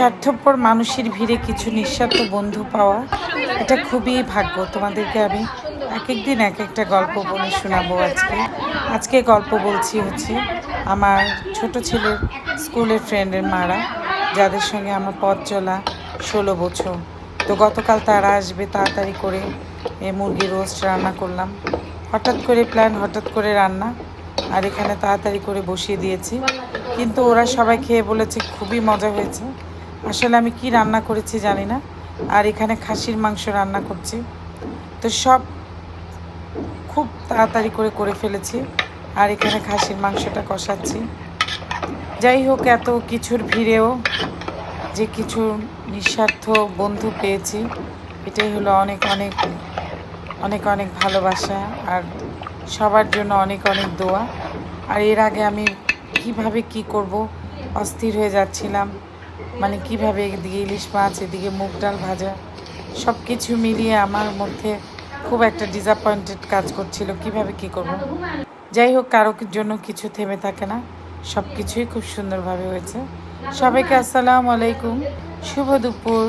স্বার্থপর মানুষের ভিড়ে কিছু নিঃস্বার্থ বন্ধু পাওয়া, এটা খুবই ভাগ্য। তোমাদেরকে আমি এক একদিন এক একটা গল্প বলে শোনাবো। আজকে গল্প বলছি হচ্ছে আমার ছোট ছেলের স্কুলের ফ্রেন্ডের মারা, যাদের সঙ্গে আমার পথ চলা 16 বছর। তো গতকাল তারা আসবে, তাড়াতাড়ি করে মুরগির রোস্ট রান্না করলাম। হঠাৎ করে প্ল্যান, হঠাৎ করে রান্না, আর এখানে তাড়াতাড়ি করে বসিয়ে দিয়েছি। কিন্তু ওরা সবাই খেয়ে বলেছে খুবই মজা হয়েছে। আসলে আমি কি রান্না করেছি জানি না। আর এখানে খাসির মাংস রান্না করছি। তো সব খুব তাড়াতাড়ি করে ফেলেছি। আর এখানে খাসির মাংসটা কষাচ্ছি। যাই হোক, এত কিছুর ভিড়েও যে কিছু নিঃস্বার্থ বন্ধু পেয়েছি, এটাই হলো অনেক অনেক অনেক অনেক ভালোবাসা, আর সবার জন্য অনেক অনেক দোয়া। আর এর আগে আমি কিভাবে কি করব অস্থির হয়ে যাচ্ছিলাম। মানে কিভাবে এদিকে ইলিশ মাছ, এদিকে মুগ ডাল ভাজা, সব কিছু মিলিয়ে আমার মধ্যে খুব একটা ডিসঅ্যাপয়েন্টেড কাজ করছিল, কিভাবে কি করব। যাই হোক, কারোর জন্য কিছু থেমে থাকে না, সব কিছুই খুব সুন্দরভাবে হয়েছে। সবাইকে আসসালামু আলাইকুম, শুভ দুপুর।